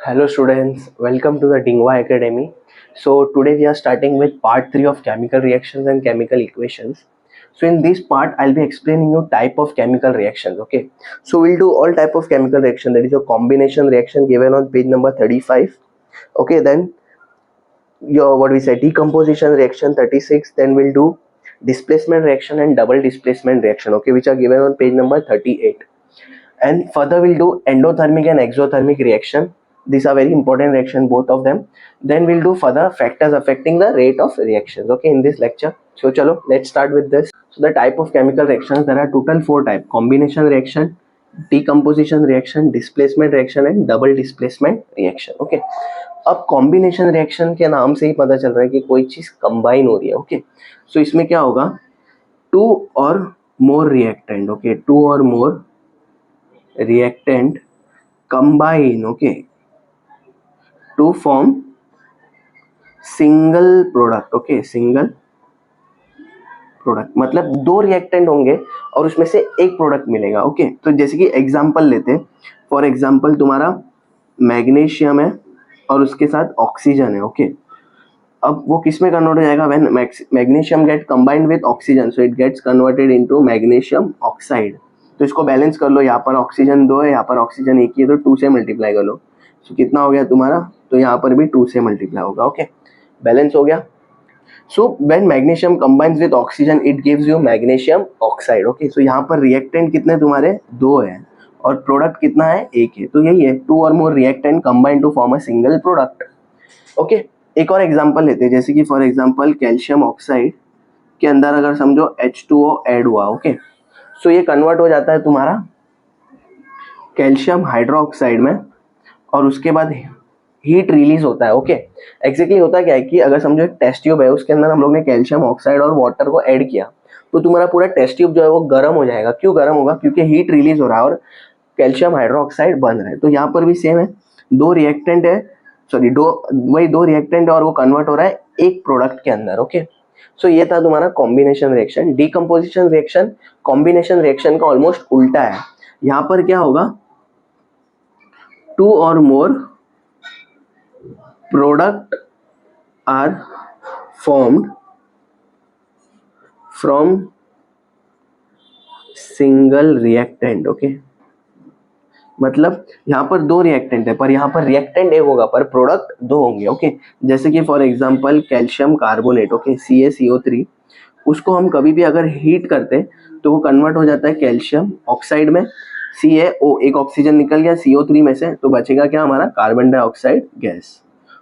Hello students, welcome to the Dingwa Academy. So today we are starting with part 3 of chemical reactions and chemical equations. So in this part I'll be explaining you type of chemical reactions. Okay, so we'll do all type of chemical reaction, that is your combination reaction given on page number 35. Okay, then your what we say decomposition reaction 36, then we'll do displacement reaction and double displacement reaction, okay, which are given on page number 38. And further we'll do endothermic and exothermic reaction. These are very important reaction, both of them. Then we'll do further factors affecting the rate of reactions, okay, in this lecture. So chalo, let's start with this. So the type of chemical reactions, there are total 4 type: combination reaction, decomposition reaction, displacement reaction and double displacement reaction. okay, अब combination reaction के नाम से ही पता चल रहा है कि कोई चीज कंबाइन हो रही है. ओके, सो इसमें क्या होगा, टू और मोर रिएक्टेंट, ओके, टू और मोर reactant combine, okay, to form single product. okay, single product मतलब दो रिएक्टेंट होंगे और उसमें से एक प्रोडक्ट मिलेगा. ओके, तो जैसे कि एग्जांपल लेते हैं, फॉर एग्जांपल तुम्हारा मैग्नीशियम है और उसके साथ ऑक्सीजन है. ओके, अब वो किस में कन्वर्ट हो जाएगा, when magnesium get combined with oxygen, so it gets converted into magnesium oxide. तो इसको बैलेंस कर लो, यहाँ पर ऑक्सीजन 2 है, यहाँ पर ऑक्सीजन 1 ही है, तो 2 से मल्टीप्लाई कर लो. सो कितना हो गया तुम्हारा, तो यहाँ पर भी 2 से मल्टीप्लाई होगा. ओके, बैलेंस हो गया. So when magnesium combines with oxygen it gives you magnesium oxide. Okay, so यहाँ पर रिएक्टेंट कितने तुम्हारे 2 है और प्रोडक्ट कितना है, 1 है. तो यही है, 2 और more reactant combine to form a single product. Okay, एक और एग्जांपल लेते हैं, जैसे कि फॉर एग्जांपल कैल्शियम ऑक्साइड के अंदर अगर समझो H2O ऐड हुआ. ओके, सो ये कन्वर्ट हो जाता है तुम्हारा कैल्शियम हाइड्रोक्साइड में और उसके बाद हीट रिलीज होता है. ओके, एग्जैक्टली होता क्या है कि अगर समझो एक टेस्ट ट्यूब है, उसके अंदर हम लोग ने कैल्शियम ऑक्साइड और वाटर को ऐड किया, तो तुम्हारा पूरा टेस्ट ट्यूब जो है वो गर्म हो जाएगा. क्यों गर्म होगा, क्योंकि हीट रिलीज हो रहा है और कैल्शियम हाइड्रोक्साइड बन रहा है. तो यहाँ पर भी सेम है, दो रिएक्टेंट है, सॉरी दो रिएक्टेंट है और वो कन्वर्ट हो रहा है एक प्रोडक्ट के अंदर. ओके, सो ये था तुम्हारा combination reaction. Decomposition reaction combination reaction का ऑलमोस्ट उल्टा है. यहाँ पर क्या होगा, टू और more product are formed from single reactant. Okay, मतलब यहाँ पर दो रिएक्टेंट है, पर यहाँ पर रिएक्टेंट एक होगा पर प्रोडक्ट दो होंगे. ओके, जैसे कि for example calcium carbonate, okay, CaCO3, उसको हम कभी भी अगर हीट करते तो वो कन्वर्ट हो जाता है कैल्शियम ऑक्साइड में. CaO, एक ऑक्सीजन निकल गया CO3 में से, तो बचेगा क्या हमारा, कार्बन डाइऑक्साइड गैस.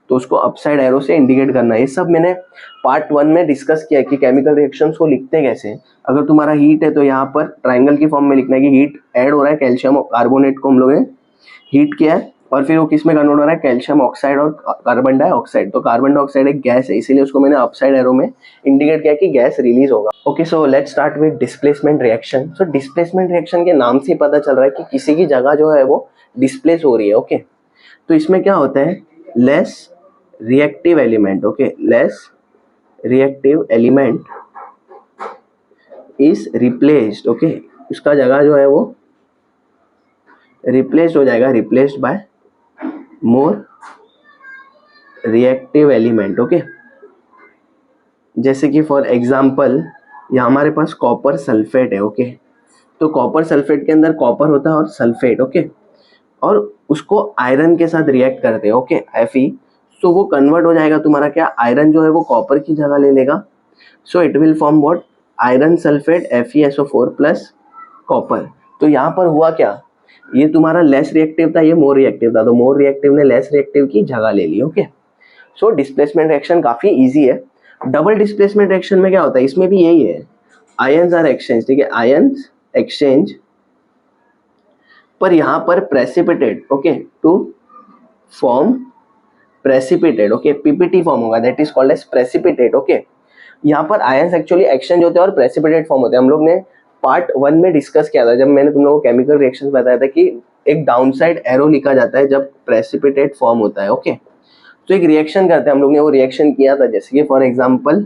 तो उसको अपसाइड एरो से इंडिकेट करना है. ये सब मैंने पार्ट 1 में डिस्कस किया कि केमिकल रिएक्शंस को लिखते कैसे. अगर तुम्हारा हीट है तो यहाँ पर ट्राइंगल की फॉर्म में लिखना है कि हीट ऐड हो रहा है, कैल्शियम कार्बोनेट को हम लोग ने हीट किया है और फिर वो किस में कन्वर्ट हो रहा है, कैल्शियम ऑक्साइड और कार्बन डाइऑक्साइड. तो कार्बन डाइऑक्साइड एक गैस है, इसीलिए उसको मैंने अपसाइड एरो में इंडिकेट किया कि गैस रिलीज होगा. Okay, so let's start with displacement reaction. So displacement reaction के नाम से पता चल रहा है कि किसी की जगह जो है वो डिस्प्लेस हो रही है. ओके, तो इसमें क्या होता है, less reactive element, okay, less reactive element is replaced. Okay, उसका जगह जो है वो रिप्लेस्ड हो जाएगा, replaced by more reactive element. Okay, जैसे कि फॉर एग्जांपल यहाँ हमारे पास कॉपर सल्फेट है. ओके, तो कॉपर सल्फेट के अंदर कॉपर होता है और सल्फेट. ओके, और उसको आयरन के साथ रिएक्ट करते हैं. ओके, Fe, सो वो कन्वर्ट हो जाएगा तुम्हारा क्या, आयरन जो है वो कॉपर की जगह ले लेगा. So it will form what, iron sulphate FeSO4 plus copper. तो यहाँ पर हुआ क्या, ये तुम्हारा लेस रिएक्टिव था, ये मोर रिएक्टिव था, तो मोर रिएक्टिव ने लेस रिएक्टिव की जगह ले ली. ओके, सो डिस्प्लेसमेंट रिएक्शन काफी इजी है. डबल डिस्प्लेसमेंट रिएक्शन में क्या होता है, इसमें भी यही है, आयंस आर एक्सचेंज. ठीक है, आयंस एक्सचेंज, पर यहाँ पर precipitate. Okay, to form precipitate. Okay, PPT form होगा, that is called as precipitate. Okay, यहाँ पर आयंस एक्चुअली एक्सचेंज होते हैं और प्रेसिपिटेट फॉर्म होते हैं. हम लोग ने पार्ट 1 में डिस्कस किया था, जब मैंने तुम लोगों को केमिकल रिएक्शंस बताया था कि एक डाउनसाइड एरो लिखा जाता है जब प्रेसिपिटेट फॉर्म होता है. ओके, तो एक रिएक्शन करते हैं हम लोग ने, वो रिएक्शन किया था, जैसे कि for example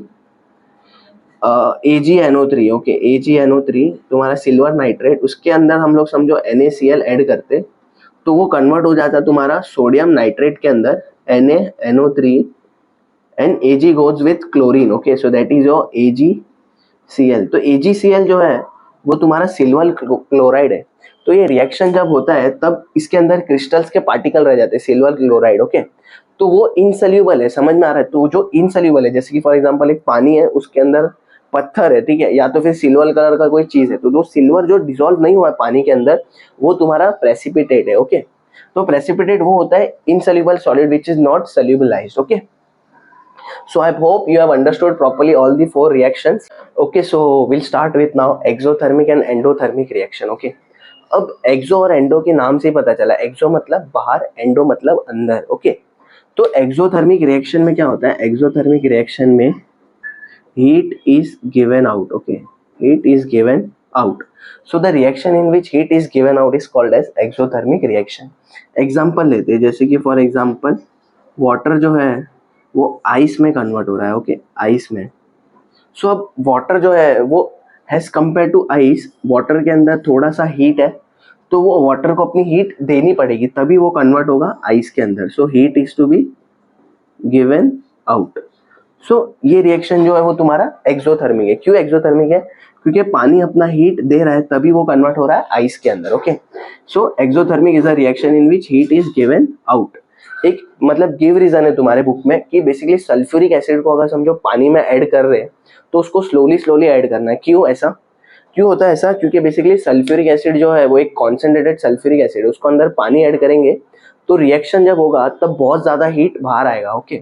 AgNO3. Okay, AgNO3 तुम्हारा सिल्वर नाइट्रेट, उसके अंदर हम लोग समझो NaCl ऐड करते तो वो कन्वर्ट हो जाता है तुम्हारा सोडियम नाइट्रेट के अंदर NaNO3 and Ag goes with chlorine. Okay, so that is your AgCl. तो AgCl जो है वो तुम्हारा सिल्वर क्लोराइड है. तो ये रिएक्शन जब होता है तब इसके अंदर क्रिस्टल्स के पार्टिकल रह जाते हैं सिल्वर क्लोराइड. ओके, तो वो इनसल्यूबल है, समझ में आ रहा है. तो जो इनसल्यूबल है, जैसे कि फॉर एग्जांपल एक पानी है, उसके अंदर पत्थर है, ठीक है, या तो फिर सिल्वर कलर का कोई चीज है, तो जो सिल्वर जो डिसॉल्व नहीं हुआ है पानी के अंदर वो तुम्हारा प्रेसिपिटेट है. ओके, तो प्रेसिपिटेट वो होता है insoluble solid which is not solubilized. Okay, so I hope you have understood properly all the four reactions. Okay, so we'll start with now exothermic and endothermic reaction. Okay, अब एक्सो और endo के नाम से ही पता चला, एक्सो मतलब बाहर, एंडो मतलब अंदर. ओके, तो एक्सोथर्मिक रिएक्शन में क्या होता है, एक्सोथर्मिक रिएक्शन में heat is given out. Okay, heat is given out. So the reaction in which heat is given out is called as exothermic reaction. Example लेते हैं, जैसे कि फॉर एग्जाम्पल वाटर जो है वो आइस में कन्वर्ट हो रहा है. ओके, आइस में. सो अब वाटर जो है वो has compare to ice, water के अंदर थोड़ा सा हीट है, तो वो वाटर को अपनी हीट देनी पड़ेगी तभी वो कन्वर्ट होगा आइस के अंदर. So heat is to be given out. So ये रिएक्शन जो है वो तुम्हारा एक्सोथर्मिक है. क्यों एक्सोथर्मिक है, क्योंकि पानी अपना हीट दे रहा है तभी वो कन्वर्ट हो रहा है आइस के अंदर. Okay, so exothermic is a reaction in which heat is given out. एक मतलब गिव रीजन है तुम्हारे बुक में कि बेसिकली सल्फ्यूरिक एसिड को अगर समझो पानी में ऐड कर रहे हैं तो उसको स्लोली ऐड करना है. क्यों ऐसा, क्यों होता है ऐसा, क्योंकि बेसिकली सल्फ्यूरिक एसिड जो है वो एक कॉन्सेंट्रेटेड सल्फ्यूरिक एसिड है, उसको अंदर पानी ऐड करेंगे तो रिएक्शन जब होगा तब बहुत ज्यादा हीट बाहर आएगा. ओके,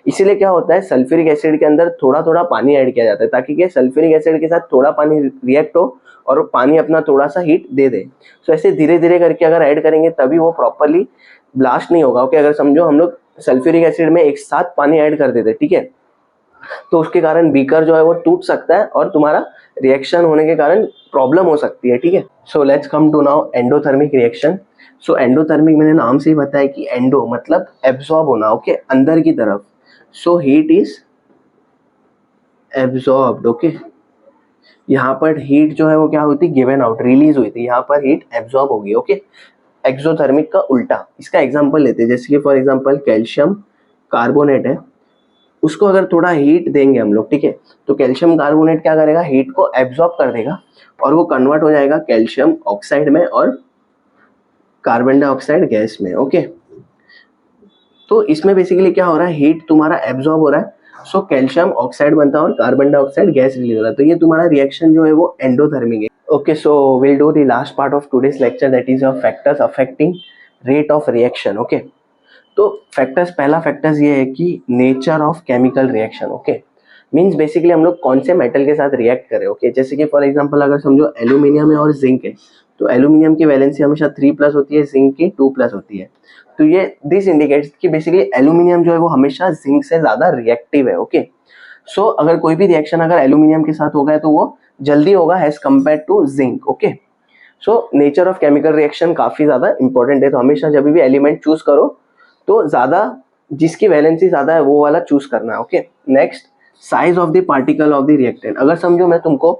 इसीलिए क्या होता है सल्फ्यूरिक एसिड के अंदर थोड़ा थोड़ा पानी ऐड किया जाता है ताकि क्या सल्फ्यूरिक एसिड के साथ थोड़ा पानी रिएक्ट हो और पानी अपना थोड़ा सा हीट दे दे. सो ऐसे धीरे धीरे करके अगर ऐड करेंगे तभी वो प्रॉपरली ब्लास्ट नहीं होगा. ओके, अगर समझो हम लोग सल्फ्यूरिक एसिड में एक साथ पानी ऐड कर देते, ठीक है, तो उसके कारण बीकर जो है वो टूट सकता है और तुम्हारा रिएक्शन होने के कारण प्रॉब्लम हो सकती है. ठीक है, so let's come to now endothermic reaction. So endothermic मैंने नाम से ही बताया कि एंडो मतलब एब्जॉर्ब होना. ओके, अंदर की तरफ. सो हीट इज एब्जॉर्ब्ड. ओके, यहाँ पर हीट जो है वो क्या होती है, गिवन आउट, रिलीज हुई थी, यहाँ पर हीट एब्जॉर्ब होगी. ओके, एक्सोथर्मिक का उल्टा. इसका एग्जांपल लेते हैं, जैसे कि फॉर एग्जांपल कैल्शियम कार्बोनेट है, उसको अगर थोड़ा हीट देंगे हम लोग, ठीक है, तो कैल्शियम कार्बोनेट क्या करेगा, हीट को एब्जॉर्ब कर देगा और वो कन्वर्ट हो जाएगा कैल्शियम ऑक्साइड में और कार्बन डाइऑक्साइड गैस में. ओके, तो इसमें बेसिकली क्या हो रहा है, हीट तुम्हारा एब्जॉर्ब हो रहा है, सो कैल्शियम ऑक्साइड बनता है और कार्बन डाइऑक्साइड गैस रिलीज हो रहा है. तो ये तुम्हारा रिएक्शन जो है वो एंडोथर्मिक है. Okay, so we'll do the last part of today's lecture, that is your factors affecting rate of reaction. Okay, तो फैक्टर्स, पहला फैक्टर्स ये है कि nature of chemical reaction. Okay, means basically हम लोग कौन से मेटल के साथ रिएक्ट करें. ओके, जैसे कि फॉर एग्जांपल अगर समझो एल्यूमिनियम है और जिंक है, तो एल्यूमिनियम की वैलेंसी हमेशा 3+ होती है, जिंक की 2+ होती है. तो ये दिस इंडिकेट्स कि बेसिकली एल्यूमिनियम जो है वो हमेशा जिंक से ज़्यादा रिएक्टिव है. ओके, सो अगर कोई भी रिएक्शन अगर एल्यूमिनियम के साथ होगा तो वो जल्दी होगा as compare to zinc. Okay, so nature of chemical reaction काफ़ी ज़्यादा इंपॉर्टेंट है. तो हमेशा जब भी एलिमेंट चूज करो तो ज़्यादा जिसकी वैलेंसी ज़्यादा है वो वाला चूज करना है. Okay, next, size of the particle of the reactant. अगर समझो मैं तुमको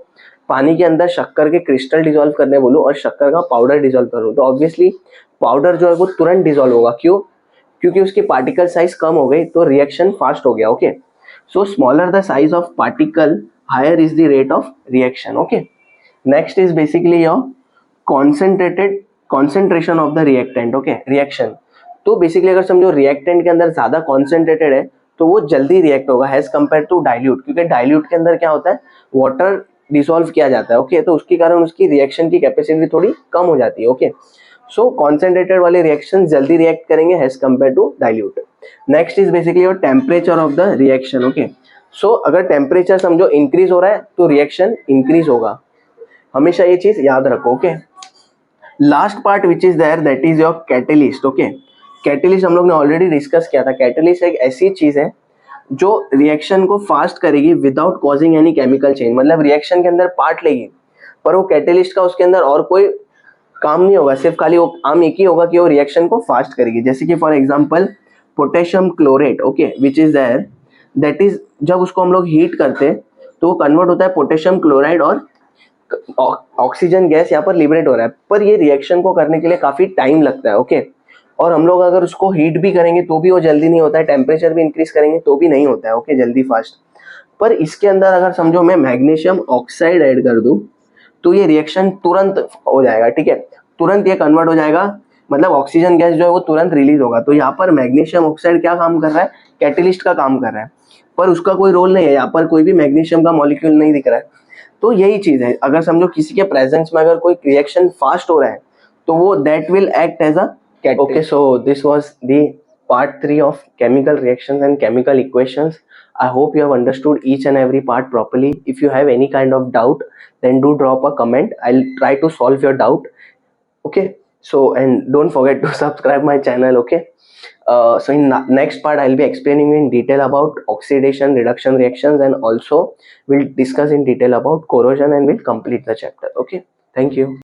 पानी के अंदर शक्कर के क्रिस्टल डिजोल्व करने बोलूँ और शक्कर का पाउडर डिजोल्व करूँ, तो ऑब्वियसली पाउडर जो है वो तुरंत डिजोल्व होगा. क्यों, क्योंकि उसकी पार्टिकल साइज कम हो गई तो रिएक्शन फास्ट हो गया. Okay, so smaller the size of particle, higher is the rate of reaction. Okay, next is basically your concentration of the reactant. Okay, reaction. तो बेसिकली अगर समझो रिएक्टेंट के अंदर ज्यादा कॉन्सेंट्रेटेड है तो वो जल्दी रिएक्ट होगा एज कम्पेयर टू डाइल्यूट, क्योंकि डाइल्यूट के अंदर क्या होता है, वाटर डिसॉल्व किया जाता है. ओके, तो उसके कारण उसकी रिएक्शन की कैपेसिटी थोड़ी कम हो जाती है. ओके, सो कॉन्सेंट्रेटेड वाले रिएक्शन जल्दी रिएक्ट करेंगे as compare to dilute. Next is basically your temperature of the reaction. Okay, so अगर टेम्परेचर समझो इंक्रीज हो रहा है तो रिएक्शन इंक्रीज होगा, हमेशा ये चीज याद रखो. Okay, last part which is there, that is your catalyst. Okay, catalyst हम लोग ने ऑलरेडी डिस्कस किया था. कैटलिस्ट एक ऐसी चीज है जो रिएक्शन को फास्ट करेगी without causing any chemical change. मतलब रिएक्शन के अंदर पार्ट लेगी पर वो कैटलिस्ट का उसके अंदर और कोई काम नहीं होगा, सिर्फ खाली वो काम एक ही होगा कि वो रिएक्शन को फास्ट करेगी. जैसे कि for example potassium chlorate. Okay, which is there, that is जब उसको हम लोग हीट करते हैं तो वो कन्वर्ट होता है पोटेशियम क्लोराइड और ऑक्सीजन गैस यहाँ पर लिबरेट हो रहा है, पर ये रिएक्शन को करने के लिए काफ़ी टाइम लगता है, ओके। और हम लोग अगर उसको हीट भी करेंगे तो भी वो जल्दी नहीं होता है, टेम्परेचर भी इंक्रीज करेंगे तो भी नहीं होता है, ओके, जल्दी फास्ट। पर इसके अंदर अगर समझो मैं मैग्नीशियम ऑक्साइड ऐड कर दूं तो ये रिएक्शन तुरंत हो जाएगा, ठीक है, तुरंत ये कन्वर्ट हो जाएगा, मतलब ऑक्सीजन गैस जो है वो तुरंत रिलीज होगा। तो यहाँ पर मैग्नीशियम ऑक्साइड क्या काम कर रहा है, कैटलिस्ट का काम कर रहा है, पर उसका कोई रोल नहीं है, यहाँ पर कोई भी मैग्नीशियम का मॉलिक्यूल नहीं दिख रहा है। तो यही चीज है, अगर समझो किसी के प्रेजेंस में अगर कोई रिएक्शन फास्ट हो रहा है तो वो that will act as a catalyst. Okay, so this was the part 3 of chemical reactions and chemical equations. I hope you have understood each and every part properly. If you have any kind of doubt, then do drop a comment. I'll try to solve your doubt. Okay, so and don't forget to subscribe my channel. Okay, so in next part I'll be explaining in detail about oxidation reduction reactions, and also we'll discuss in detail about corrosion, and we'll complete the chapter. Okay, thank you.